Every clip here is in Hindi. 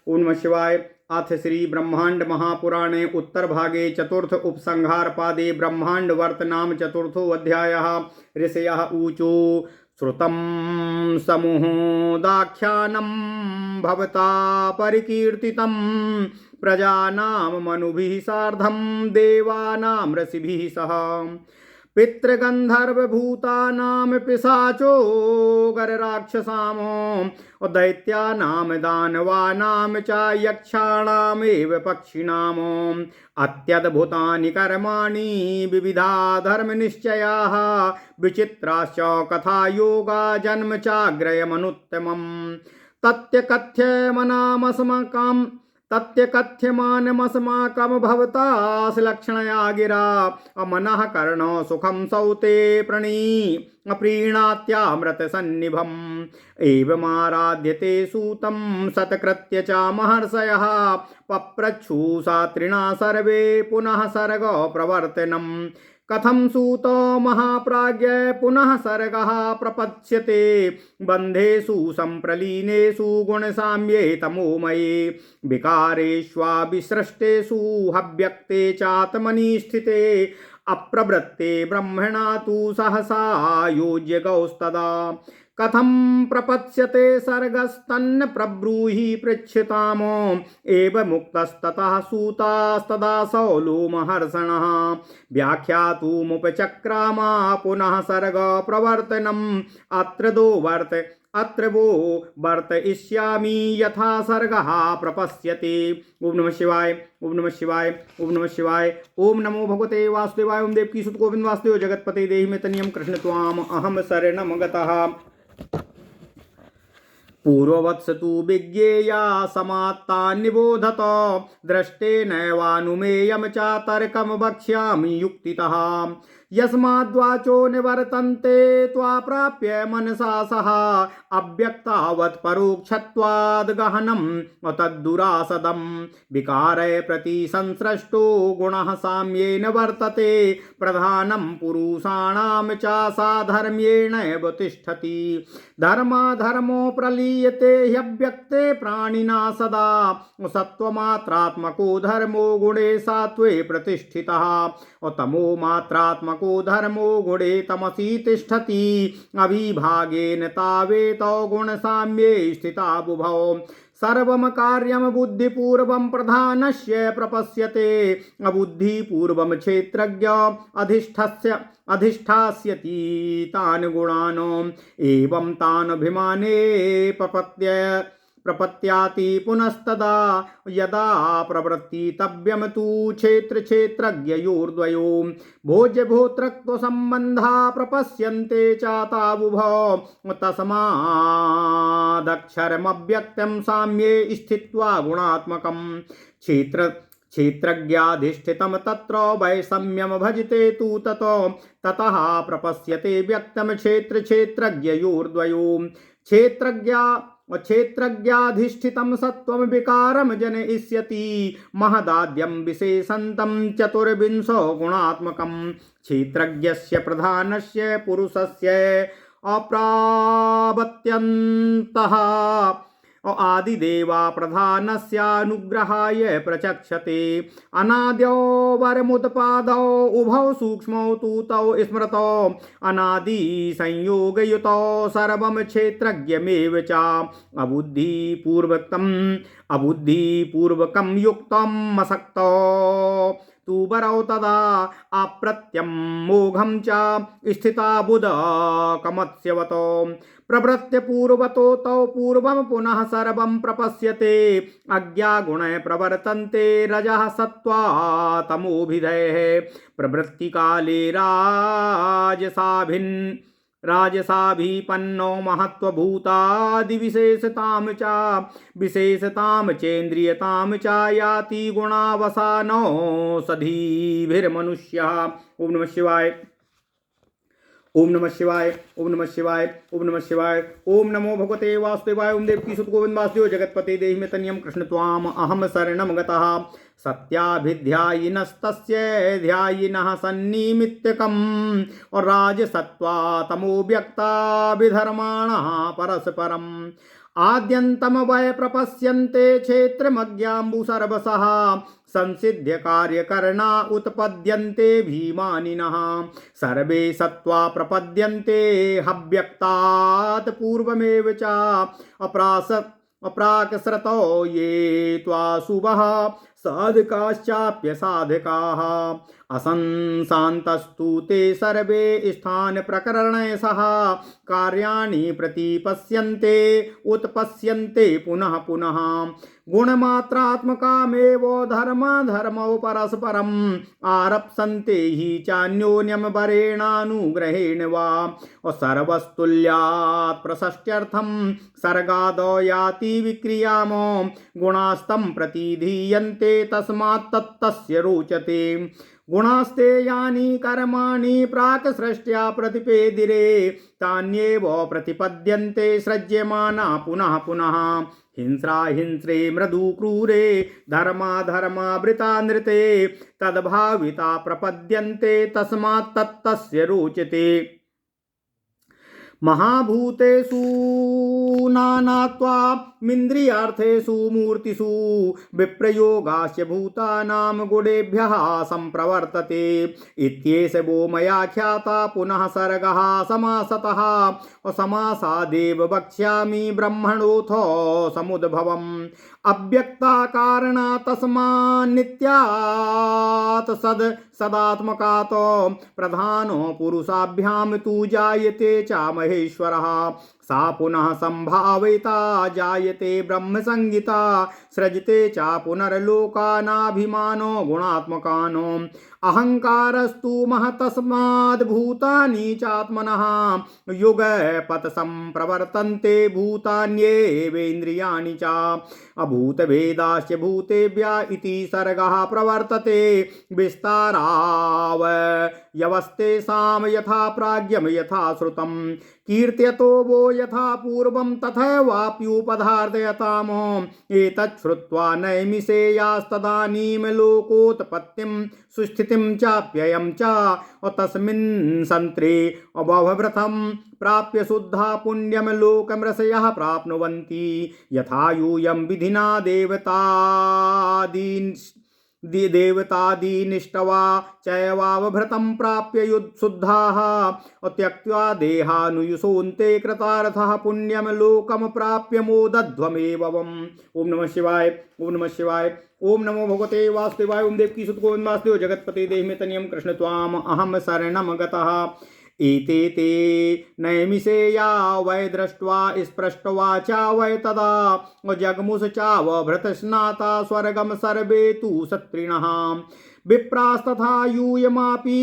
ओम नमः शिवाय। अथ श्री ब्रह्मांड महापुराणे उत्तर भागे चतुर्थ उपसंहार पादे ब्रह्मांड वर्त नाम चतुर्थो अध्यायः। ऋषयः ऊचु श्रुतं समूहोदाख्यानं भवता परिकीर्तितं प्रजानां मनुभिः सार्धं देवानां ऋषिभिः सह पितृगन्धर्वभूतानां पिशाचो गरराक्षसामो दैत्यानां दानवानां च यक्षाणामेव पक्षिणाम् अत्यद्भुतानि कर्माणि विविधा धर्मनिश्चयाः विचित्राश्च कथायोगा जन्म चाग्रयमनुत्तमम् तथ्यकथ्यमानमस्माकं भवता लक्षणया गिरा अमनः कर्ण सुखं सौते प्रीणात्यामृतसन्निभम् एवमाराध्यते सूतं सत्कृत्य च महर्षयः पप्रच्छु सात्रिणा सर्वे पुनः सर्ग प्रवर्तनम् कथं सूतो महाप्राज्ञ पुनः सर्गः प्रपत्स्यते बन्धेषु सम्प्रलीनेषु गुणसाम्ये तमोमये विकारेष्वाभिसृष्टेषु हव्यक्ते चात्मनि स्थिते अप्रवृत्ते ब्रह्मणा तु सहसा योज्यगौस्तदा कथं प्रपत्स्यते सर्गस्तन्न प्रब्रूहि पृच्छतामो एव मुक्तस्ततः सूतास्तदा सौलो महर्षणः व्याख्यातुमुपचक्रामा पुनः सर्ग प्रवर्तनम् अत्र वो वर्तयिष्यामि यथा सर्गः प्रपश्यते। ओम नमः शिवाय। ओम नमः शिवाय। ओम नमः शिवाय। ओम नमो भगवते वासुदेवाय। ओम देवकी सुत गोविंद वासुदेव जगतपते देहि मे तनियं कृष्ण त्वाम अहम शरणं गतः। पूर्ववत्स तु विज्ञेया समात्ता निबोधत दृष्टेनैवानुमेयं च तर्कं वक्ष्यामि युक्तितः यस्माद्वाचो निवर्तन्ते त्वाप्राप्य मनसा सह अव्यक्तावत् परोक्षत्वाद् गहनं तद्दुरासदं विकारे प्रति संसृष्टो गुणः साम्येन वर्तते प्रधानं पुरुषाणां च साधर्म्येणैव तिष्ठति धर्माधर्मो प्रलीयते ह्यव्यक्ते प्राणिना सदा सत्वमात्रात्मको धर्मो गुणे सात्वे प्रतिष्ठितः तमो मात्रात्मको धर्मो गुणे तमसि तिष्ठति अविभागेन तावेतो गुणसाम्ये स्थिता बुभौ सर्वं कार्यं बुद्धिपूर्वं प्रधानस्य प्रपश्यते अबुद्धिपूर्वं क्षेत्रज्ञ अधिष्ठास्यति तान् गुणान् एवं तान् अभिमाने प्रपत्याति पुनस्तदा यदा प्रवृत्तितव्यं तु क्षेत्रक्षेत्रज्ञयोर्द्वयो भोज्यभोक्तृत्वसम्बन्धा प्रपश्यन्ते चातावुभौ तस्मादक्षरमव्यक्तं साम्ये स्थित्वा गुणात्मकं क्षेत्रज्ञाधिष्ठितं तत्र वैषम्यं भजते तु ततः प्रपश्यते व्यक्तं क्षेत्रक्षेत्रज्ञयोर्द्वयो क्षेत्रज्ञाधिष्ठितं सत्वं विकारं जनयिष्यति महदाद्यं विशेषन्तं चतुर्विंशो गुणात्मकं क्षेत्रज्ञस्य प्रधानस्य पुरुषस्य अप्रावत्यन्तः आदिदेवा प्रधानस्यानुग्रहाय प्रचक्षते अनाद्यो वरमुत्पादौ उभौ सूक्ष्मौ तु तौ स्मृतौ अनादि संयोगयुतौ सर्वं क्षेत्रज्ञमेव च अबुद्धिपूर्वकं युक्तं मसक्तौ तु वरौ तदा अप्रत्यं मोघं च स्थिता बुधकमत्स्यवतो प्रवृत्य पूर्वतो तौ पूर्वं पुनः सर्वं प्रपश्यते अज्ञागुणे प्रवर्तन्ते रजः सत्त्वा तमोभिधयः प्रवृत्तिकाले राजसाभिपन्नो महत्त्वभूतादिविशेषतां चेन्द्रियतां च याति गुणावसानो सधीभिर्मनुष्यः। ओम नमः शिवाय। ओम नमः शिवाय। ओम नमः शिवाय। ओम नमः शिवाय। ओम नमो भगवते वासुदेवाय। ओम देवकी सुत गोविंद वासुदेव जगतपते देहि मे तनियं कृष्ण त्वाम अहम शरणं गतः। सत्याभिध्यायिनस्तस्य ध्यायिनः सन्निमित्तकम् और राजसत्त्वा तमो व्यक्ता विधर्माणः परस्परम् आद्यन्तम वै प्रपश्यन्ते क्षेत्रमज्ञाम्बु सर्वसः संसिध्य कार्यकर्णा उत्पद्यन्ते भीमानिनः सर्वे सत्त्वा प्रपद्यन्ते हव्यक्तात् पूर्वमेव च अप्राक्श्रतो ये त्वाशुभः साधकाश्चाप्यसाधकाः असंसान्तस्तु ते सर्वे स्थान प्रकरणैः कार्याणि प्रतिपश्यन्ते उत्पश्यन्ते पुनः पुनः गुणमात्रात्मकामेव धर्मौ परस्परम् आरप्सन्ते हि चान्योन्यं वरेणानुग्रहेण वा सर्वस्तुल्यात् प्रशस्त्यर्थं सर्गादो याति विक्रियाम गुणास्तं प्रतिधीयन्ते तस्मात् तत्तस्य रोचते गुणास्ते यानि कर्माणि प्राक् सृष्ट्या प्रतिपेदिरे तान्येव प्रतिपद्यन्ते सृज्यमाना पुनः पुनः हिंस्रा हिंस्रे मृदु क्रूरे धर्माधर्मावृता नृते तद्भाविता प्रपद्यन्ते तस्मात् तत्तस्य रोचते महाभूतेषु नानात्वामिन्द्रियार्थेषु मूर्तिषु विप्रयोगास्य भूतानां गुणेभ्यः सम्प्रवर्तते इत्येष वो मया ख्याता पुनः सर्गः समासतः समासादेव वक्ष्यामि ब्रह्मणोऽथ समुद्भवम् अव्यक्ता कारणा तस्मान्नित्यात् सदात्मकात् प्रधानो पुरुषाभ्यां तु जायते च महेश्वरः सा पुनः संभाविता जायते ब्रह्म संहिता सृजते च पुनर्लोकानाभिमानो गुणात्मकानो अहंकारस्तु महतस्माद्भूतानि चात्मनः युगपत् संप्रवर्तन्ते भूतान्येवेन्द्रियाणि च अभूतभेदाश्च भूतेभ्य इति सर्गः प्रवर्तते विस्तारावयवस्तेषां यथा प्राज्ञं यथा श्रुतं कीर्त्यतो वो यथा पूर्वं तथैवाप्युपधार्दयताम् एतत् श्रुत्वा नैमिषेयास्तदानीं लोकोत्पत्तिं सुस्थितिं चाप्ययं च तस्मिन् सन्त्रे अभवव्रतं प्राप्य शुद्धा पुण्यं लोकमृषयः प्राप्नुवन्ति यथा यूयं विधिना देवतादीनिष्टवा चैवावभृतं प्राप्य शुद्धाः त्यक्त्वा देहानुयुषोऽन्ते कृतार्थः पुण्यं लोकं प्राप्य मोदध्वमेवम्। ओम नमः शिवाय, ओम नमः शिवाय, ओम नमो भगवते वासुदेवाय। ओम देवकी सुत गोविंद वासुदेव जगत्पते देहि तनियं कृष्ण त्वाम अहम शरणं गतः। एते ते नैमिषेया वै दृष्ट्वा स्पृष्टवाचा वै तदा जगमुष चावभृतस्नाता स्वर्गं सर्वे तु सत्रिणः विप्रास्तथा यूयमापि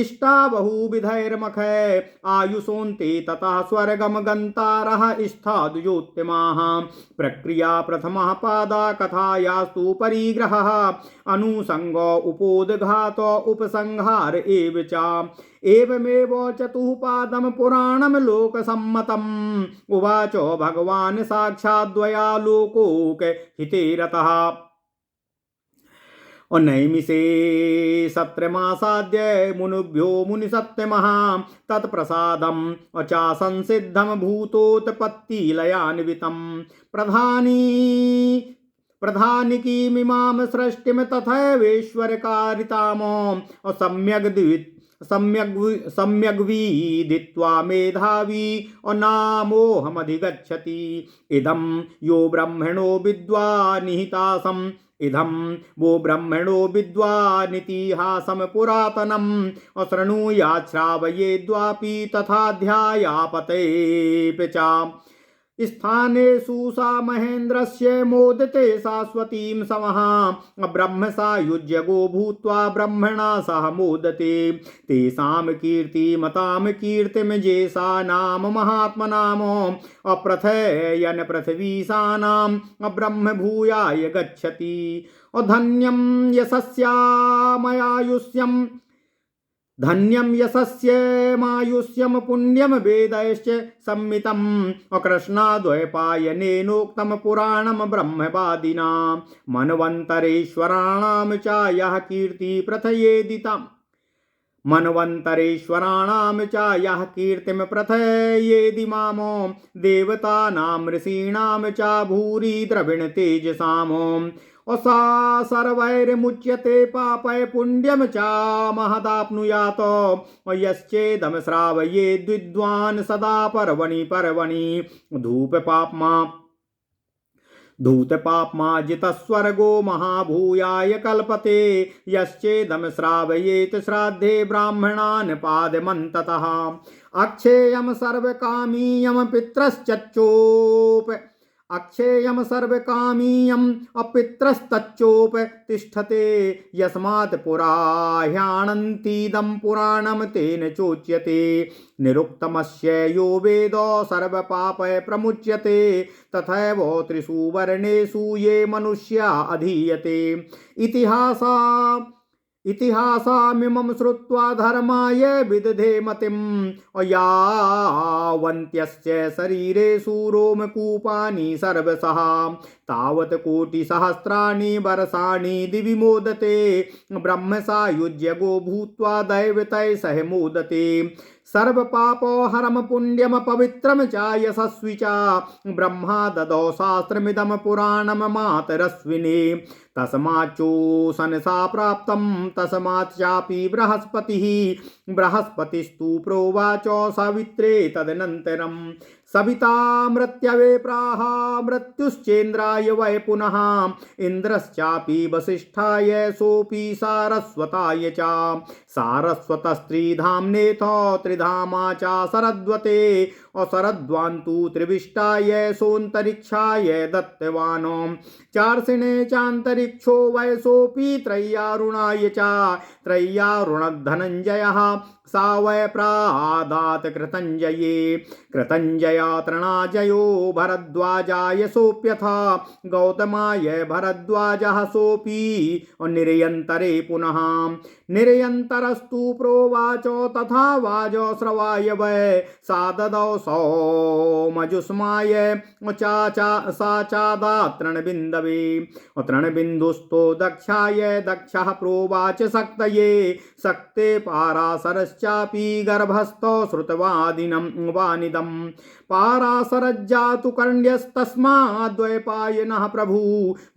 इष्टा बहुविधैर्मखै आयुषोऽन्ते ततः स्वर्गं गन्तारः स्थाद्योत्तमाः। प्रक्रिया प्रथमः पादा कथायास्तु परिग्रहः अनुसंगो उपोद्घात उपसंहार एव च एवमेव चतुःपादं पुराणं लोकसम्मतम् उवाच भगवान् साक्षाद्वया लोकोक हिते रतः। और नैमिषे सत्रमासाद्य मुनिभ्यो मुनिसत्यमः तत्प्रसादम् अचा संसिद्धं भूतोत्पत्तिलयान्वितं प्रधानिकीमिमां सृष्टिं तथैवेश्वरकारिताम् सम्यग्विदित्वा मेधावी नामोऽहमधिगच्छति इदं यो ब्रह्मणो विद्वा निहितासम् इदं वो ब्रह्मणो विद्वानितिहासं पुरातनम् अशृणुयात् श्रावयेद्वापि तथा ध्यायापतेऽपि च स्थानेषु सा महेन्द्रस्य मोदते शाश्वतीं समः ब्रह्म सायुज्यगो भूत्वा ब्रह्मणा सह मोदते तेषां कीर्तिमतां कीर्तिं जेषा नाम महात्मनाम अप्रथयन पृथ्वीशानां ब्रह्म भूयाय गच्छति धन्यं यशस्यामयायुष्यम् धन्यं यशस्यमायुष्यं पुण्यं वेदैश्च सम्मितम् अकृष्णाद्वैपायनेनोक्तं पुराणं ब्रह्मवादिनां मन्वन्तरेश्वराणां च यः कीर्ति प्रथयेदितम् मन्वन्तरेश्वराणां च यः कीर्तिं प्रथयेदि मामो देवतानां ऋषीणां च भूरि द्रविणतेजसाम् सा सर्वैर्मुच्यते पापै पुण्यं च महदाप्नुयात् यश्चेदं श्रावयेद् विद्वान् सदा पर्वणि पर्वणि धूतपाप्मा जितस्वर्गो महाभूयाय कल्पते यश्चेदं श्रावयेत् श्राद्धे ब्राह्मणान् पादमन्ततः अक्षेयं सर्वकामीयं पितरश्चोप अक्षेयं सर्वकामीयम् अपितरस्तच्चोप तिष्ठते यस्मात् पुरा ह्यानन्तीदं पुराणं तेन चोच्यते निरुक्तमस्य यो वेदो सर्वपापै प्रमुच्यते तथैव त्रिषु वर्णेषु ये मनुष्या अधीयते इतिहासामिमं श्रुत्वा धर्माय विदधे मतिम् यावन्त्यस्य शरीरेषु रोमकूपानि सर्वशः तावत् कोटिसहस्राणि वर्षाणि दिवि मोदते ब्रह्मसायुज्यगो भूत्वा दैवतैः सह मोदते सर्वपापोहरं पुण्यं पवित्रं च यशस्वि च ब्रह्मा ददौ शास्त्रमिदं पुराणं मातरश्विने तस्माच्चोशनसा प्राप्तं तस्माच्चापि बृहस्पतिस्तु प्रोवाच सवित्रे तदनन्तरं सविता मृत्यवे प्राह मृत्युश्चेन्द्राय वै पुनः इन्द्रश्चापि वसिष्ठाय सोऽपि सारस्वताय च सारस्वतस्त्रिधाम्नेथ त्रिधामा च शरद्वते अशरद्वान्तु त्रिविष्टाय सोऽन्तरिक्षाय दत्तवान् चार्षिणे चान्तरिक्षो वै सोऽपि त्रय्यारुणाय च त्रय्यारुणधनञ्जयः सा वै प्रादात् कृतञ्जया तृणाजयो भरद्वाजाय सोऽप्यथा गौतमाय भरद्वाजः सोऽपि निर्यन्तरे पुनः निर्यन्तरस्तु प्रोवाच तथा वाजो श्रवाय वै सा ददौ सौमजुष्माय सा चादा तृणबिन्दवे तृणबिन्दुस्तो दक्षाय दक्षः प्रोवाच शक्तये शक्ते पाराशरश्चापि गर्भस्थो श्रुतवादिनं वानिदं पाराशरज्जातु कर्ण्यस्तस्माद्वैपायनः प्रभु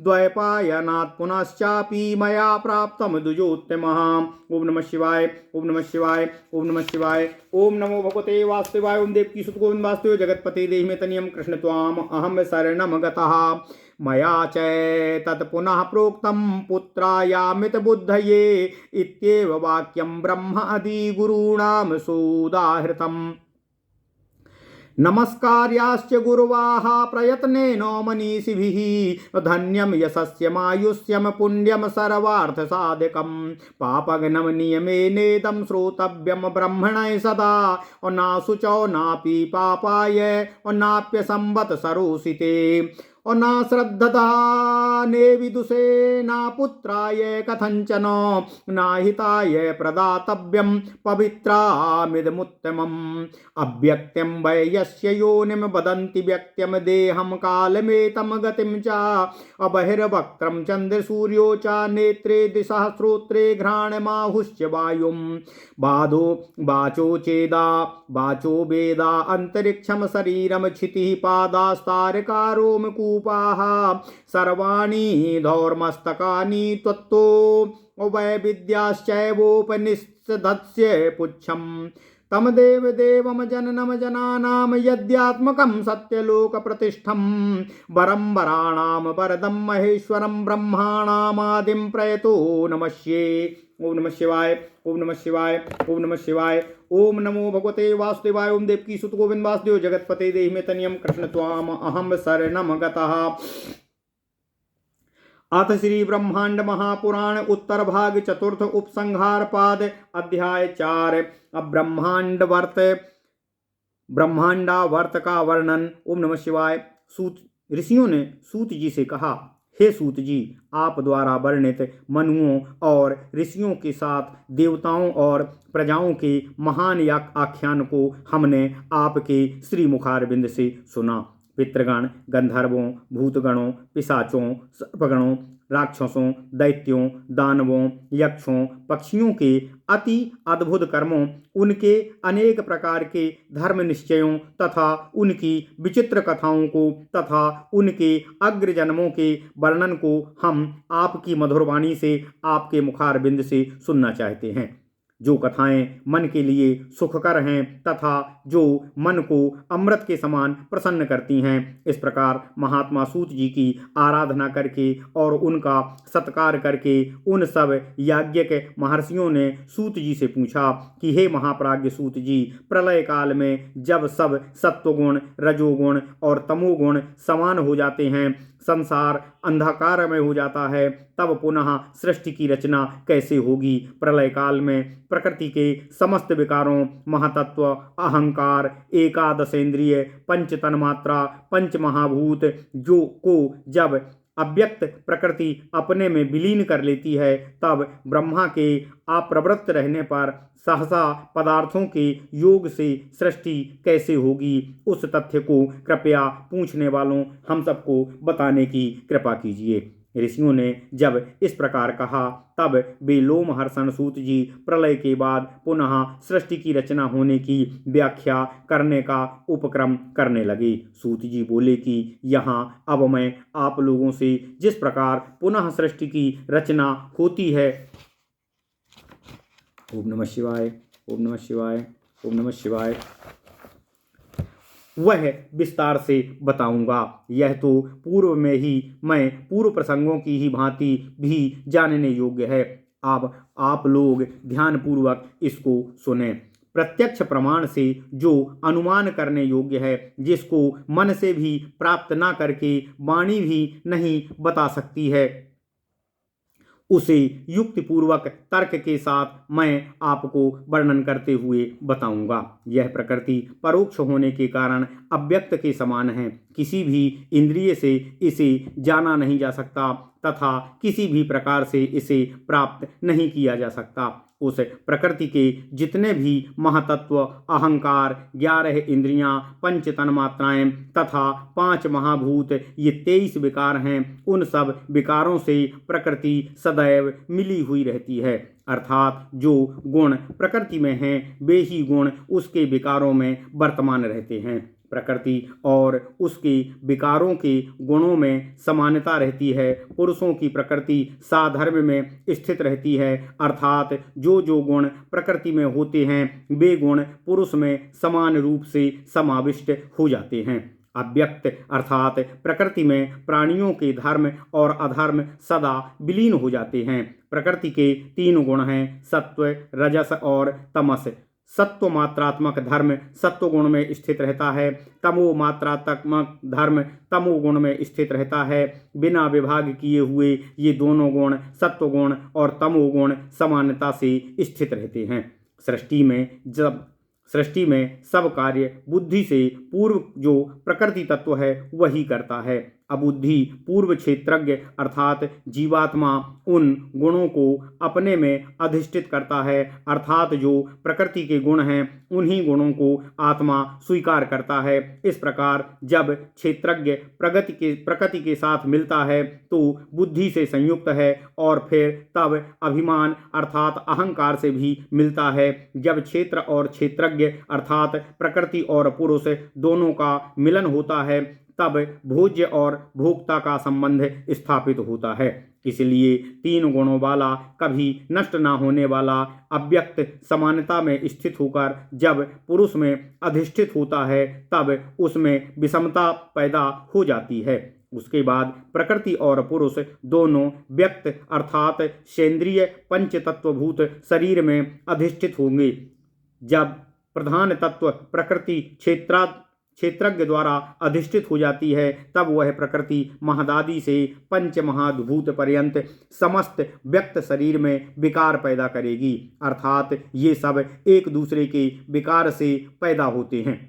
द्वैपायनात् पुनश्चापि मया प्राप्तं द्विजोत्तमः। ओम नमः शिवाय ओम नमः शिवाय ओम नमः शिवाय ओम नमो भगवते वासुदेवाय ओम देवकी सुत गोविंद वासुदेव जगत्पते देहि मे तनियं कृष्ण त्वाम अहं शरणं गतः मया च तत् पुनः प्रोक्तं पुत्रायामित बुद्धये इत्येव वाक्यं ब्रह्म आदि गुरूणां सुदाहृतम् नमस्कार्याश्च गुरुवाः प्रयत्नेन मनीषिभिः धन्यं यशस्यमायुष्यं पुण्यं सर्वार्थसाधकं पापघ्नं नियमेनेदं श्रोतव्यं ब्रह्मणः सदा नाशुचौ नापि पापाय नाप्यसंवत्सरोऽसिते न श्रद्धता ने विदुषे न पुत्राय कथंचन नाहिताय प्रदातव्यं पवित्रामिदमुत्तमम् अव्यक्त्यं वै यस्य योनिं वदन्ति व्यक्त्यं देहं कालमेतं गतिं च अबहिर्वक्त्रं चन्द्रसूर्यो च नेत्रे दिशः श्रोत्रे घ्राणमाहुश्च वायुं बाधो वाचो चेदा वाचो वेदा अन्तरिक्षं शरीरं क्षितिः पादास्तारकारोम कूपाः सर्वाणि धौर्मस्तकानि त्वत्तो वैविद्याश्चैवोपनिषदस्य पुच्छम् तम देव देवम जननम जनानाम यद्यात्मकं सत्यलोकप्रतिष्ठं वरं वराणां वरदं महेश्वरं ब्रह्माणामादिं प्रयतो नमस्ये। ओम नमः शिवाय ओम नमः शिवाय ओम नमः शिवाय ओम नमो भगवते वासुदेवाय ओम देवकी सुत गोविंद वासुदेव जगत्पते देहि मे तनियं कृष्ण त्वाम अहं शरणं गतः। अथ श्री ब्रह्मांड महापुराण उत्तर भाग चतुर्थ उपसंहार पाद अध्याय 4 ब्रह्मांडावर्त का वर्णन। ओम नमः शिवाय। ऋषियों ने सूत जी से कहा, हे सूत जी, आप द्वारा वर्णित मनुओं और ऋषियों के साथ देवताओं और प्रजाओं के महान आख्यान को हमने आपके श्री मुखारविंद से सुना। पितृगण, गंधर्वों, भूतगणों, पिशाचों, सर्पगणों, राक्षसों, दैत्यों, दानवों, यक्षों, पक्षियों के अति अद्भुत कर्मों, उनके अनेक प्रकार के धर्म निश्चयों तथा उनकी विचित्र कथाओं को तथा उनके अग्र जन्मों के वर्णन को हम आपकी मधुर वाणी से, आपके मुखारबिंद से सुनना चाहते हैं। जो कथाएं मन के लिए सुखकर हैं तथा जो मन को अमृत के समान प्रसन्न करती हैं, इस प्रकार महात्मा सूत जी की आराधना करके और उनका सत्कार करके उन सब याज्ञिक महर्षियों ने सूत जी से पूछा कि हे महाप्राज्ञ सूत जी, प्रलय काल में जब सब सत्वगुण, रजोगुण और तमोगुण समान हो जाते हैं, संसार अंधकार में हो जाता है, तब पुनः सृष्टि की रचना कैसे होगी? प्रलय काल में प्रकृति के समस्त विकारों, महातत्व, अहंकार, एकादशेंद्रिय, पंच तन्मात्रा, पंच महाभूत जो को जब अव्यक्त प्रकृति अपने में विलीन कर लेती है, तब ब्रह्मा के अप्रवृत्त रहने पर सहसा पदार्थों के योग से सृष्टि कैसे होगी? उस तथ्य को कृपया पूछने वालों हम सबको बताने की कृपा कीजिए। ऋषियों ने जब इस प्रकार कहा, तब वे लोमहर्षण सूत जी प्रलय के बाद पुनः सृष्टि की रचना होने की व्याख्या करने का उपक्रम करने लगे। सूत जी बोले कि यहाँ अब मैं आप लोगों से जिस प्रकार पुनः सृष्टि की रचना होती है, ओम नमः शिवाय, ओम नमः शिवाय, ओम नमः शिवाय, वह विस्तार से बताऊंगा। यह तो पूर्व में ही मैं पूर्व प्रसंगों की ही भांति भी जानने योग्य है। अब आप लोग ध्यानपूर्वक इसको सुने। प्रत्यक्ष प्रमाण से जो अनुमान करने योग्य है, जिसको मन से भी प्राप्त ना करके वाणी भी नहीं बता सकती है, उसे युक्तिपूर्वक तर्क के साथ मैं आपको वर्णन करते हुए बताऊंगा। यह प्रकृति परोक्ष होने के कारण अव्यक्त के समान है। किसी भी इंद्रिय से इसे जाना नहीं जा सकता तथा किसी भी प्रकार से इसे प्राप्त नहीं किया जा सकता। उस प्रकृति के जितने भी महातत्व, अहंकार, 11 इंद्रियां, पंच तन्मात्राएं तथा 5 महाभूत, ये 23 विकार हैं, उन सब विकारों से प्रकृति सदैव मिली हुई रहती है। अर्थात जो गुण प्रकृति में हैं, वे ही गुण उसके विकारों में वर्तमान रहते हैं। प्रकृति और उसके विकारों के गुणों में समानता रहती है। पुरुषों की प्रकृति साधर्म में स्थित रहती है, अर्थात जो जो गुण प्रकृति में होते हैं, वे गुण पुरुष में समान रूप से समाविष्ट हो जाते हैं। अव्यक्त अर्थात प्रकृति में प्राणियों के धर्म और अधर्म सदा विलीन हो जाते हैं। प्रकृति के 3 गुण हैं, सत्व, रजस और तमस। सत्व मात्रात्मक धर्म सत्व गुण में स्थित रहता है, तमो मात्रात्मक धर्म तमो गुण में स्थित रहता है। बिना विभाग किए हुए ये दोनों गुण, सत्व गुण और तमो गुण, समानता से स्थित रहते हैं। सृष्टि में सब कार्य बुद्धि से पूर्व जो प्रकृति तत्व है वही करता है। अबुद्धि पूर्व क्षेत्रज्ञ अर्थात जीवात्मा उन गुणों को अपने में अधिष्ठित करता है, अर्थात जो प्रकृति के गुण हैं उन्हीं गुणों को आत्मा स्वीकार करता है। इस प्रकार जब क्षेत्रज्ञ प्रकृति के साथ मिलता है तो बुद्धि से संयुक्त है और फिर तब अभिमान अर्थात अहंकार से भी मिलता है। जब क्षेत्र और क्षेत्रज्ञ अर्थात प्रकृति और पुरुष दोनों का मिलन होता है, तब भोज्य और भोक्ता का संबंध स्थापित होता है। इसलिए 3 गुणों वाला, कभी नष्ट ना होने वाला अव्यक्त समानता में स्थित होकर जब पुरुष में अधिष्ठित होता है, तब उसमें विषमता पैदा हो जाती है। उसके बाद प्रकृति और पुरुष दोनों व्यक्त अर्थात सेंद्रिय पंच तत्वभूत शरीर में अधिष्ठित होंगे। जब प्रधान तत्व प्रकृति क्षेत्रज्ञ द्वारा अधिष्ठित हो जाती है, तब वह प्रकृति महदादि से पंच महाभूत पर्यंत समस्त व्यक्त शरीर में विकार पैदा करेगी, अर्थात ये सब एक दूसरे के विकार से पैदा होते हैं।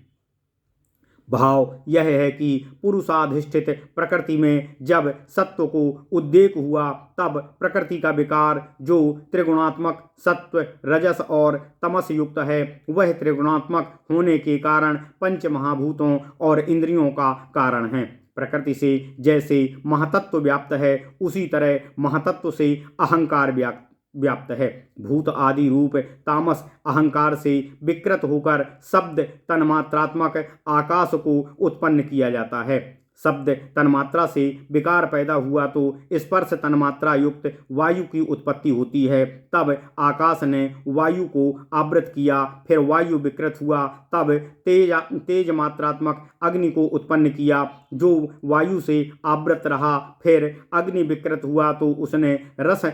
भाव यह है कि पुरुषाधिष्ठित प्रकृति में जब सत्व को उद्रेक हुआ तब प्रकृति का विकार जो त्रिगुणात्मक सत्व रजस और तमस युक्त है वह त्रिगुणात्मक होने के कारण पंच महाभूतों और इंद्रियों का कारण है। प्रकृति से जैसे महातत्व व्याप्त है उसी तरह महातत्व से अहंकार व्याप्त है। भूत आदि रूप तामस अहंकार से विकृत होकर शब्द तन्मात्रात्मक आकाश को उत्पन्न किया जाता है। शब्द तन्मात्रा से विकार पैदा हुआ तो स्पर्श तन्मात्रा युक्त वायु की उत्पत्ति होती है। तब आकाश ने वायु को आवृत किया, फिर वायु विकृत हुआ, तब तेज मात्रात्मक अग्नि को उत्पन्न किया जो वायु से आवृत रहा। फिर अग्नि विकृत हुआ तो उसने रस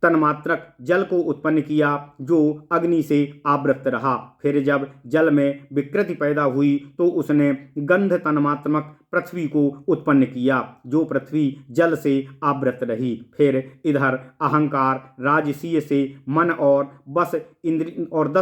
तन्मात्रक जल को उत्पन्न किया जो अग्नि से आवृत रहा। फिर जब जल में विकृति पैदा हुई तो उसने गंध तन्मात्रक पृथ्वी को उत्पन्न किया जो पृथ्वी जल से आवृत रही। फिर इधर अहंकार राजसीय से मन और 10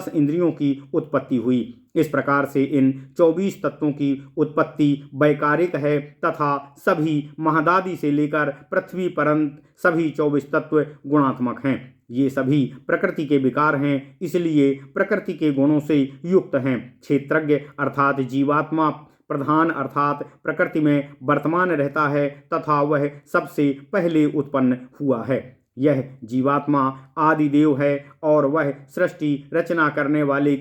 इंद्रियों की उत्पत्ति हुई। इस प्रकार से इन 24 तत्वों की उत्पत्ति वैकारिक है तथा सभी महदादि से लेकर पृथ्वी पर्यंत सभी 24 तत्व गुणात्मक हैं। ये सभी प्रकृति के विकार हैं, इसलिए प्रकृति के गुणों से युक्त हैं। क्षेत्रज्ञ अर्थात जीवात्मा प्रधान अर्थात प्रकृति में वर्तमान रहता है तथा वह सबसे पहले उत्पन्न हुआ है। यह जीवात्मा आदिदेव है और वह सृष्टि रचना करने वाले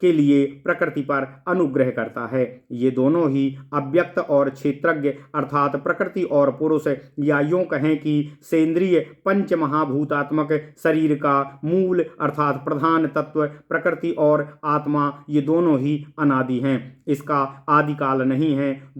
के लिए प्रकृति पर अनुग्रह करता है। ये दोनों ही अव्यक्त और क्षेत्रज्ञ अर्थात प्रकृति और पुरुष या यूं कहें कि सेंद्रिय पंच महाभूतात्मक शरीर का मूल अर्थात प्रधान तत्व प्रकृति और आत्मा ये दोनों ही अनादि हैं। इसका आदिकाल नहीं है।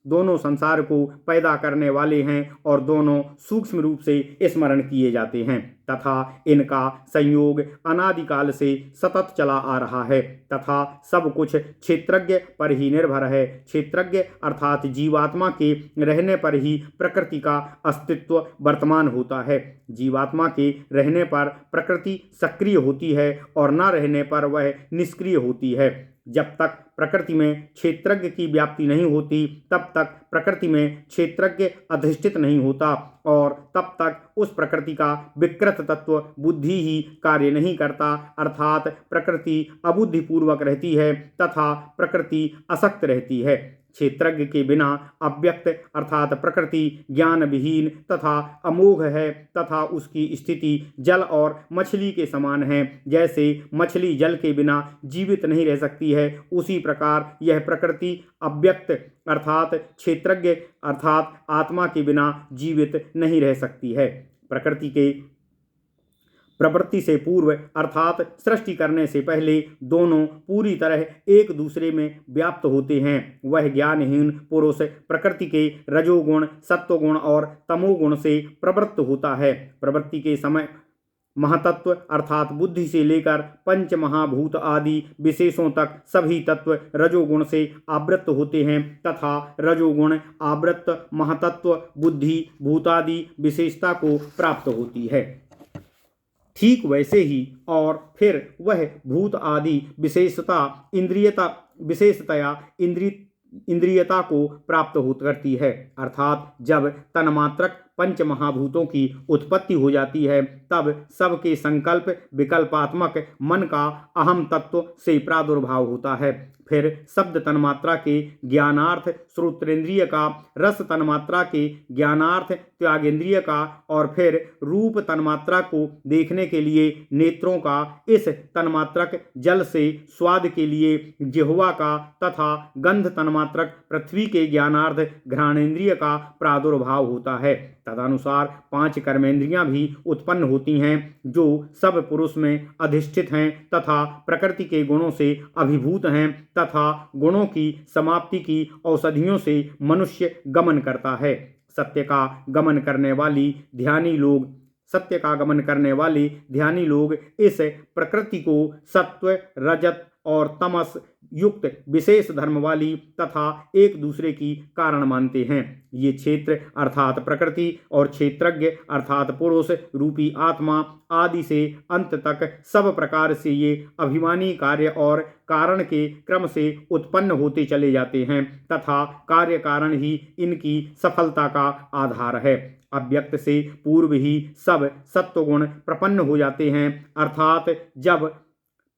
दोनों संसार को पैदा करने वाले हैं और दोनों सूक्ष्म रूप से स्मरण किए जाते हैं तथा इनका संयोग अनादिकाल से सतत चला आ रहा है तथा सब कुछ क्षेत्रज्ञ पर ही निर्भर है। क्षेत्रज्ञ अर्थात जीवात्मा के रहने पर ही प्रकृति का अस्तित्व वर्तमान होता है। जीवात्मा के रहने पर प्रकृति सक्रिय होती है और न रहने पर वह निष्क्रिय होती है। जब तक प्रकृति में क्षेत्रज्ञ की व्याप्ति नहीं होती तब तक प्रकृति में क्षेत्रज्ञ अधिष्ठित नहीं होता और तब तक उस प्रकृति का विकृत तत्व बुद्धि ही कार्य नहीं करता अर्थात प्रकृति अबुद्धिपूर्वक रहती है तथा प्रकृति असक्त रहती है। क्षेत्रज्ञ के बिना अव्यक्त अर्थात प्रकृति ज्ञान विहीन तथा अमोघ है तथा उसकी स्थिति जल और मछली के समान है। जैसे मछली जल के बिना जीवित नहीं रह सकती है उसी प्रकार यह प्रकृति अव्यक्त अर्थात क्षेत्रज्ञ अर्थात आत्मा के बिना जीवित नहीं रह सकती है। प्रकृति के प्रवृत्ति से पूर्व अर्थात सृष्टि करने से पहले दोनों पूरी तरह एक दूसरे में व्याप्त होते हैं। वह ज्ञानहीन पुरुष प्रकृति के रजोगुण सत्वगुण और तमोगुण से प्रवृत्त होता है। प्रवृत्ति के समय महातत्व अर्थात बुद्धि से लेकर पंच महाभूत आदि विशेषों तक सभी तत्व रजोगुण से आवृत होते हैं तथा रजोगुण आवृत महातत्व बुद्धि भूतादि विशेषता को प्राप्त होती है। ठीक वैसे ही और फिर वह भूत आदि विशेषतया इंद्रियता को प्राप्त हो करती है अर्थात जब तन्मात्रक पंच महाभूतों की उत्पत्ति हो जाती है तब सबके संकल्प विकल्पात्मक मन का अहम तत्व से प्रादुर्भाव होता है। फिर शब्द तन्मात्रा के ज्ञानार्थ श्रोत्रेंद्रिय का, रस तन्मात्रा के ज्ञानार्थ त्यागेंद्रिय का और फिर रूप तन्मात्रा को देखने के लिए नेत्रों का, इस तन्मात्रक जल से स्वाद के लिए जिह्वा का तथा गंध तन्मात्रक पृथ्वी के ज्ञानार्थ घ्राणेन्द्रिय का प्रादुर्भाव होता है। तदनुसार 5 कर्मेंद्रियां भी उत्पन्न होती हैं जो सब पुरुष में अधिष्ठित हैं तथा प्रकृति के गुणों से अभिभूत हैं तथा गुणों की समाप्ति की औषधियों से मनुष्य गमन करता है। सत्य का गमन करने वाले ध्यानी लोग इस प्रकृति को सत्व रजत और तमस युक्त विशेष धर्म वाली तथा एक दूसरे की कारण मानते हैं। ये क्षेत्र अर्थात प्रकृति और क्षेत्रज्ञ अर्थात पुरुष रूपी आत्मा आदि से अंत तक सब प्रकार से ये अभिमानी कार्य और कारण के क्रम से उत्पन्न होते चले जाते हैं तथा कार्य कारण ही इनकी सफलता का आधार है। अव्यक्त से पूर्व ही सब सत्वगुण प्रपन्न हो जाते हैं अर्थात जब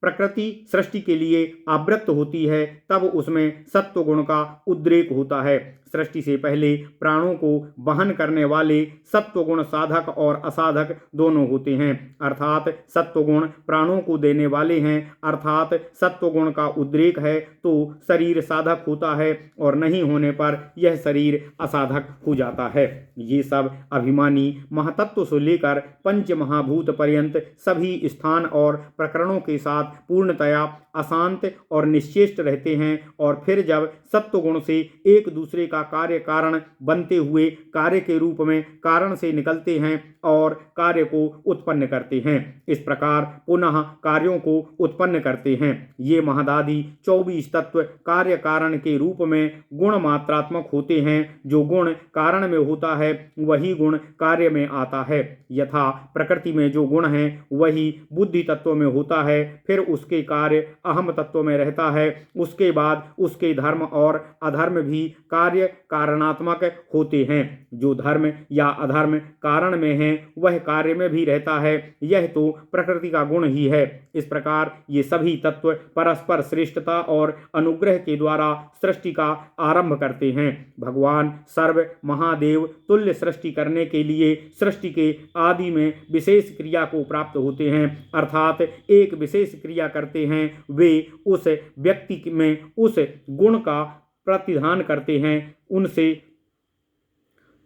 प्रकृति सृष्टि के लिए आवृत्त होती है तब उसमें सत्वगुण का उद्रेक होता है। सृष्टि से पहले प्राणों को वहन करने वाले सत्वगुण साधक और असाधक दोनों होते हैं अर्थात सत्वगुण प्राणों को देने वाले हैं अर्थात सत्वगुण का उद्रेक है तो शरीर साधक होता है और नहीं होने पर यह शरीर असाधक हो जाता है। ये सब अभिमानी महातत्व से लेकर पंच महाभूत पर्यंत सभी स्थान और प्रकरणों के साथ पूर्णतया अशांत और निश्चेष्ट रहते हैं और फिर जब सत्वगुण से एक दूसरे का कार्य कारण बनते हुए कार्य के रूप में कारण से निकलते हैं और कार्य को उत्पन्न करते हैं। इस प्रकार पुनः कार्यों को उत्पन्न करते हैं। ये महदादि 24 तत्व कार्य कारण के रूप में गुण मात्रात्मक होते हैं। जो गुण कारण में होता है वही गुण कार्य में आता है। यथा प्रकृति में जो गुण है वही बुद्धि तत्व में होता है, फिर उसके कार्य अहम तत्व में रहता है, उसके बाद उसके धर्म और अधर्म भी कार्य कारणात्मक होते हैं। जो धर्म या अधर्म कारण में है वह कार्य में भी रहता है, यह तो प्रकृति का गुण ही है। इस प्रकार ये सभी तत्व परस्पर श्रेष्ठता और अनुग्रह के द्वारा सृष्टि का आरंभ करते हैं। भगवान सर्व महादेव तुल्य सृष्टि करने के लिए सृष्टि के आदि में विशेष क्रिया को प्राप्त होते हैं अर्थात एक विशेष क्रिया करते हैं। वे उस व्यक्ति में उस गुण का प्रतिधान करते हैं, उनसे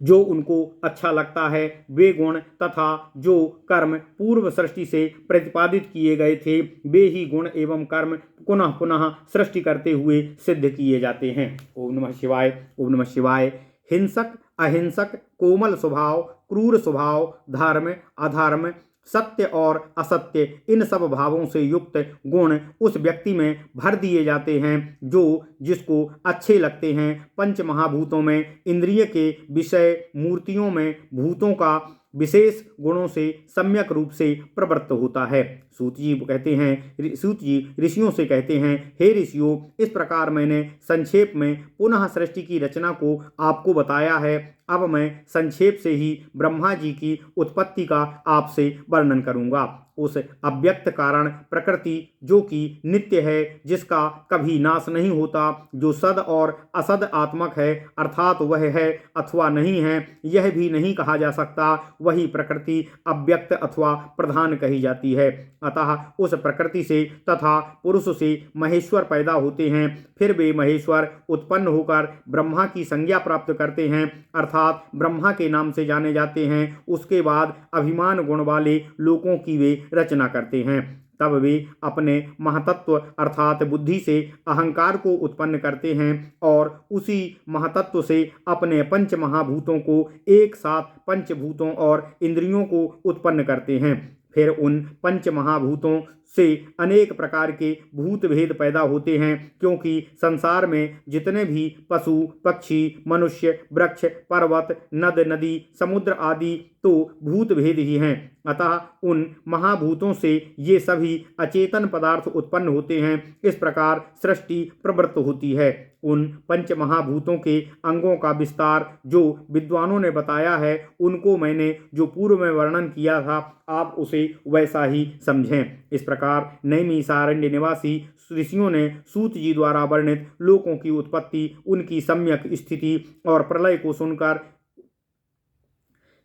जो उनको अच्छा लगता है वे गुण तथा जो कर्म पूर्व सृष्टि से प्रतिपादित किए गए थे वे ही गुण एवं कर्म पुनः पुनः सृष्टि करते हुए सिद्ध किए जाते हैं। ओम नमः शिवाय। ओम नमः शिवाय। हिंसक अहिंसक, कोमल स्वभाव, क्रूर स्वभाव, धर्म अधर्म, सत्य और असत्य, इन सब भावों से युक्त गुण उस व्यक्ति में भर दिए जाते हैं जो जिसको अच्छे लगते हैं। पंच महाभूतों में इंद्रिय के विषय, मूर्तियों में भूतों का विशेष गुणों से सम्यक रूप से प्रवृत्त होता है। सूत जी कहते हैं, सूत जी ऋषियों से कहते हैं, हे ऋषियों, इस प्रकार मैंने संक्षेप में पुनः सृष्टि की रचना को आपको बताया है। अब मैं संक्षेप से ही ब्रह्मा जी की उत्पत्ति का आपसे वर्णन करूंगा। उस अव्यक्त कारण प्रकृति जो कि नित्य है, जिसका कभी नाश नहीं होता, जो सद और असद आत्मक है अर्थात वह है अथवा नहीं है यह भी नहीं कहा जा सकता, वही प्रकृति अव्यक्त अथवा प्रधान कही जाती है। अतः उस प्रकृति से तथा पुरुष से महेश्वर पैदा होते हैं, फिर वे महेश्वर उत्पन्न होकर ब्रह्मा की संज्ञा प्राप्त करते हैं अर्थात ब्रह्मा के नाम से जाने जाते हैं। उसके बाद अभिमान गुण वाले लोगों की वे रचना करते हैं। तब वे अपने महतत्व अर्थात बुद्धि से अहंकार को उत्पन्न करते हैं और उसी महतत्व से अपने पंच महाभूतों को एक साथ पंचभूतों और इंद्रियों को उत्पन्न करते हैं। फिर उन पंच महाभूतों से अनेक प्रकार के भूत भेद पैदा होते हैं, क्योंकि संसार में जितने भी पशु पक्षी मनुष्य वृक्ष पर्वत नद नदी समुद्र आदि तो भूत भेद ही हैं। अतः उन महाभूतों से ये सभी अचेतन पदार्थ उत्पन्न होते हैं। इस प्रकार सृष्टि प्रवृत्त होती है। उन पंच महाभूतों के अंगों का विस्तार जो विद्वानों ने बताया है, उनको मैंने जो पूर्व में वर्णन किया था आप उसे वैसा ही समझें। इस प्रकार नैमिषारण्य निवासी ऋषियों ने सूत जी द्वारा वर्णित लोकों की उत्पत्ति, उनकी सम्यक स्थिति और प्रलय को सुनकर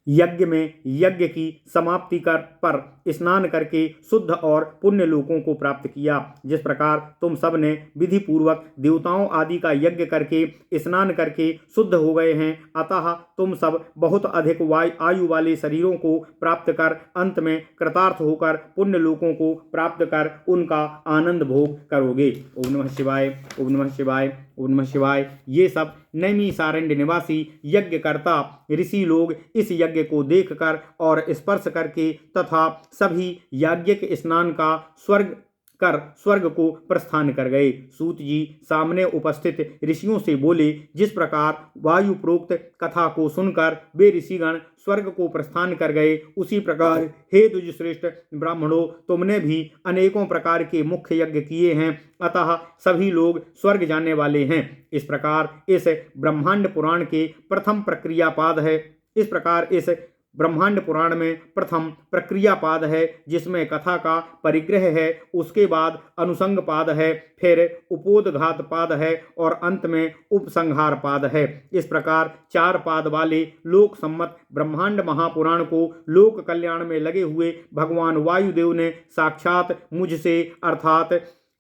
यज्ञ में यज्ञ की समाप्ति पर स्नान करके शुद्ध और पुण्य लोकों को प्राप्त किया। जिस प्रकार तुम सब ने विधि पूर्वक देवताओं आदि का यज्ञ करके स्नान करके शुद्ध हो गए हैं, अतः तुम सब बहुत अधिक आयु वाले शरीरों को प्राप्त कर अंत में कृतार्थ होकर पुण्य लोकों को प्राप्त कर उनका आनंद भोग करोगे। ओम नमः शिवाय। ओम नमः शिवाय। ओम नमः शिवाय। ये सब नैमिषारण्य निवासी यज्ञकर्ता ऋषि लोग इस यज्ञ को देखकर और स्पर्श करके तथा सभी याज्ञिक स्नान का स्वर्ग कर स्वर्ग को प्रस्थान कर गए। सूत जी सामने उपस्थित ऋषियों से बोले, जिस प्रकार वायु प्रोक्त कथा को सुनकर वे ऋषिगण स्वर्ग को प्रस्थान कर गए, उसी प्रकार हे द्विजश्रेष्ठ ब्राह्मणों, तुमने भी अनेकों प्रकार के मुख्य यज्ञ किए हैं, अतः सभी लोग स्वर्ग जाने वाले हैं। इस प्रकार इस ब्रह्मांड पुराण के प्रथम प्रक्रियापाद है। इस प्रकार इस ब्रह्मांड पुराण में प्रथम प्रक्रियापाद है, जिसमें कथा का परिग्रह है, उसके बाद अनुसंग पाद है, फिर उपोदघात पाद है और अंत में उपसंहार पाद है। इस प्रकार 4 पाद वाले लोक सम्मत ब्रह्मांड महापुराण को लोक कल्याण में लगे हुए भगवान वायुदेव ने साक्षात मुझसे अर्थात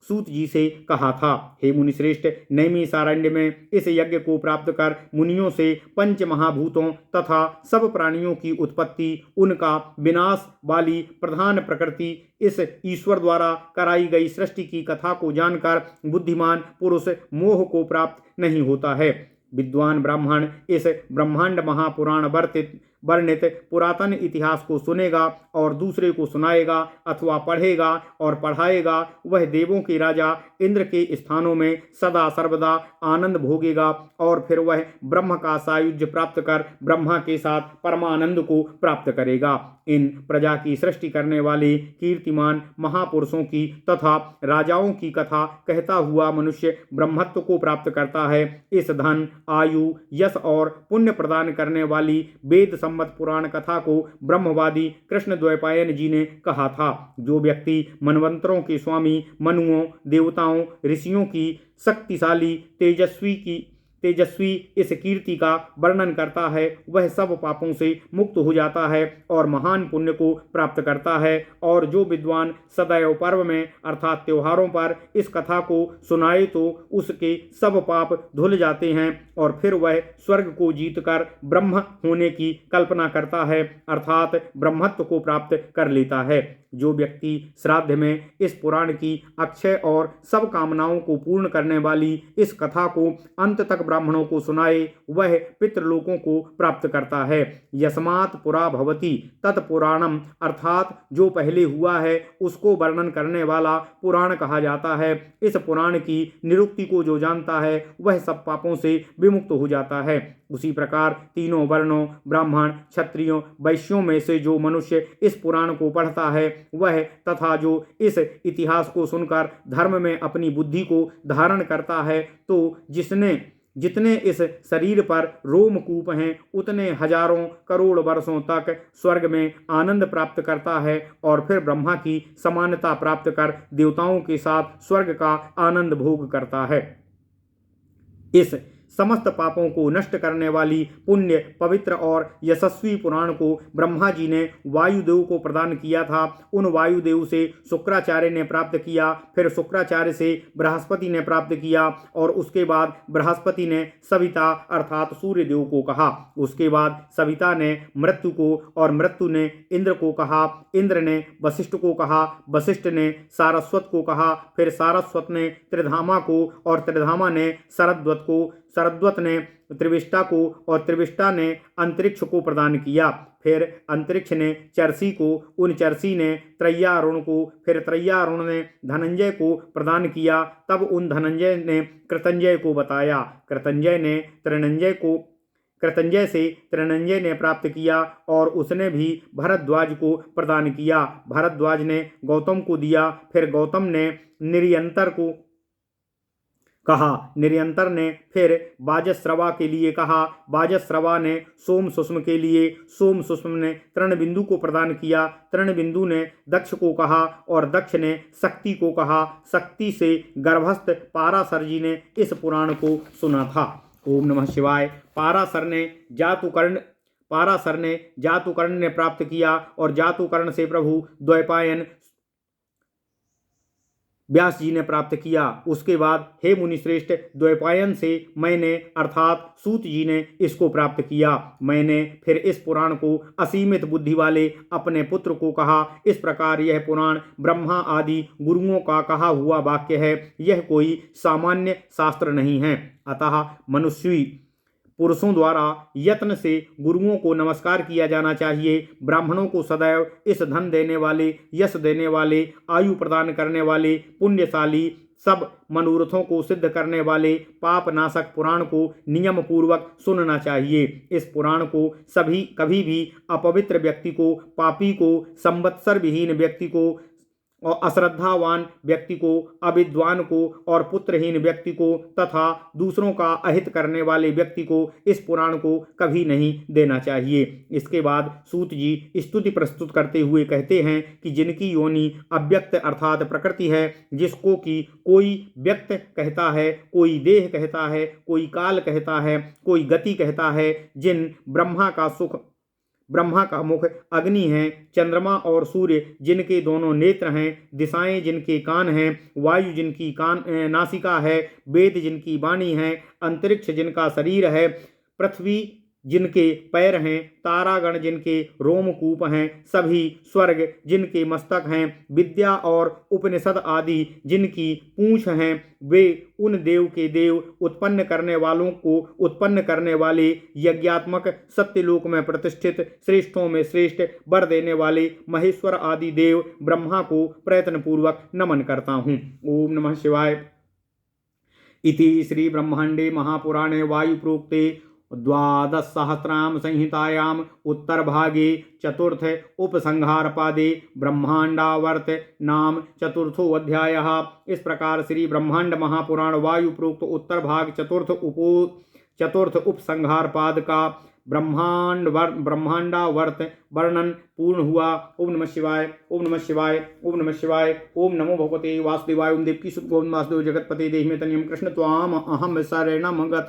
सूत जी से कहा था। हे मुनिश्रेष्ठ, नैमिषारण्य में इस यज्ञ को प्राप्त कर मुनियों से पंच महाभूतों तथा सब प्राणियों की उत्पत्ति, उनका विनाश वाली प्रधान प्रकृति, इस ईश्वर द्वारा कराई गई सृष्टि की कथा को जानकर बुद्धिमान पुरुष मोह को प्राप्त नहीं होता है। विद्वान ब्राह्मण इस ब्रह्मांड महापुराण वर्णित पुरातन इतिहास को सुनेगा और दूसरे को सुनाएगा अथवा पढ़ेगा और पढ़ाएगा, वह देवों के राजा इंद्र के स्थानों में सदा सर्वदा आनंद भोगेगा और फिर वह ब्रह्म का सायुज्य प्राप्त कर ब्रह्मा के साथ परमानंद को प्राप्त करेगा। इन प्रजा की सृष्टि करने वाले कीर्तिमान महापुरुषों की तथा राजाओं की कथा कहता हुआ मनुष्य ब्रह्मत्व को प्राप्त करता है। इस धन, आयु, यश और पुण्य प्रदान करने वाली वेद सम्मत पुराण कथा को ब्रह्मवादी कृष्ण द्वैपायन जी ने कहा था। जो व्यक्ति मनवंतरों के स्वामी मनुओं, देवताओं, ऋषियों की शक्तिशाली तेजस्वी इस कीर्ति का वर्णन करता है, वह सब पापों से मुक्त हो जाता है और महान पुण्य को प्राप्त करता है। और जो विद्वान सदैव पर्व में अर्थात त्योहारों पर इस कथा को सुनाए तो उसके सब पाप धुल जाते हैं और फिर वह स्वर्ग को जीतकर ब्रह्म होने की कल्पना करता है अर्थात ब्रह्मत्व को प्राप्त कर लेता है। जो व्यक्ति श्राद्ध में इस पुराण की अक्षय और सब कामनाओं को पूर्ण करने वाली इस कथा को अंत तक ब्राह्मणों को सुनाए, वह पितृलोकों को प्राप्त करता है। यस्मात् पुरा भवति तत्पुराणम अर्थात जो पहले हुआ है उसको वर्णन करने वाला पुराण कहा जाता है। इस पुराण की निरुक्ति को जो जानता है वह सब पापों से विमुक्त हो जाता है। उसी प्रकार तीनों वर्णों ब्राह्मण, क्षत्रियों, वैश्यों में से जो मनुष्य इस पुराण को पढ़ता है वह तथा जो इस इतिहास को सुनकर धर्म में अपनी बुद्धि को धारण करता है, तो जितने इस शरीर पर रोमकूप हैं उतने हजारों करोड़ वर्षों तक स्वर्ग में आनंद प्राप्त करता है और फिर ब्रह्मा की समानता प्राप्त कर देवताओं के साथ स्वर्ग का आनंद भोग करता है। इस समस्त पापों को नष्ट करने वाली पुण्य, पवित्र और यशस्वी पुराण को ब्रह्मा जी ने वायुदेव को प्रदान किया था। उन वायुदेव से शुक्राचार्य ने प्राप्त किया, फिर शुक्राचार्य से बृहस्पति ने प्राप्त किया और उसके बाद बृहस्पति ने सविता अर्थात सूर्यदेव को कहा। उसके बाद सविता ने मृत्यु को और मृत्यु ने इंद्र को कहा, इंद्र ने वशिष्ठ को कहा, वशिष्ठ ने सारस्वत को कहा, फिर सारस्वत ने त्रिधामा को और त्रिधामा ने शरद्वत को, शरद्वत ने त्रिविष्टा को और त्रिविष्टा ने अंतरिक्ष को प्रदान किया। फिर अंतरिक्ष ने चर्सी को, उन चर्सी ने त्रय्यारुण को, फिर त्रय्यारुण ने धनंजय को प्रदान किया। तब उन धनंजय ने कृतंजय को बताया। कृतंजय से त्रिनंजय ने प्राप्त किया और उसने भी भरद्वाज को प्रदान किया। भरद्वाज ने गौतम को दिया, फिर गौतम ने निर्यंतर को कहा, निर्यंतर ने फिर बाजस्रवा के लिए कहा, बाजस्रवा ने सोम सुष्म के लिए, सोम सुष्म ने तृणबिंदु को प्रदान किया, तृणबिंदु ने दक्ष को कहा और दक्ष ने शक्ति को कहा। शक्ति से गर्भस्थ पाराशर जी ने इस पुराण को सुना था। ओम नमः शिवाय। पाराशर ने जातुकर्ण ने प्राप्त किया और जातुकर्ण से प्रभु द्वैपायन व्यास जी ने प्राप्त किया। उसके बाद हे मुनिश्रेष्ठ, द्वैपायन से मैंने अर्थात सूत जी ने इसको प्राप्त किया। मैंने फिर इस पुराण को असीमित बुद्धि वाले अपने पुत्र को कहा। इस प्रकार यह पुराण ब्रह्मा आदि गुरुओं का कहा हुआ वाक्य है, यह कोई सामान्य शास्त्र नहीं है। अतः पुरुषों द्वारा यत्न से गुरुओं को नमस्कार किया जाना चाहिए। ब्राह्मणों को सदैव इस धन देने वाले, यश देने वाले, आयु प्रदान करने वाले, पुण्यशाली, सब मनोरथों को सिद्ध करने वाले पाप नाशक पुराण को नियम पूर्वक सुनना चाहिए। इस पुराण को कभी भी अपवित्र व्यक्ति को, पापी को, संवत्सर विहीन व्यक्ति को और अश्रद्धावान व्यक्ति को, अविद्वान को और पुत्रहीन व्यक्ति को तथा दूसरों का अहित करने वाले व्यक्ति को इस पुराण को कभी नहीं देना चाहिए। इसके बाद सूत जी स्तुति प्रस्तुत करते हुए कहते हैं कि जिनकी योनि अव्यक्त अर्थात प्रकृति है, जिसको कि कोई व्यक्त कहता है, कोई देह कहता है, कोई काल कहता है, कोई गति कहता है, जिन ब्रह्मा का मुख अग्नि है, चंद्रमा और सूर्य जिनके दोनों नेत्र हैं, दिशाएं जिनके कान हैं, वायु जिनकी नासिका है, वेद जिनकी वाणी है, अंतरिक्ष जिनका शरीर है, पृथ्वी जिनके पैर हैं, तारागण जिनके रोमकूप हैं, सभी स्वर्ग जिनके मस्तक हैं, विद्या और उपनिषद आदि जिनकी पूंछ हैं, वे उन देव के देव, उत्पन्न करने वालों को उत्पन्न करने वाले, यज्ञात्मक सत्यलोक में प्रतिष्ठित, श्रेष्ठों में श्रेष्ठ, वर देने वाले महेश्वर आदि देव ब्रह्मा को प्रयत्न पूर्वक नमन करता हूँ। ओम नमः शिवाय। इति श्री ब्रह्मांडे महापुराणे वायुप्रोक्ते द्वादशसहस्राम संहितायाम उत्तरभागे चतुर्थ उपसंहारपादे ब्रह्मांडावर्त नाम चतुर्थो अध्यायः। इस प्रकार श्री ब्रह्मांड महापुराण वायु प्रोक्त उत्तर भाग चतुर्थ उपसंहारपाद का ब्रह्मांडावर्त वर्णन पूर्ण हुआ। ओम नमः शिवाय, ओम नमः शिवाय, ओम नमः शिवाय। ओम नमो भगवते वासुदेवाय। ओम देवकी सुत गोविंद वासुदेव जगतपते देहि में तनियम कृष्ण त्वाम अहम शरणम गता।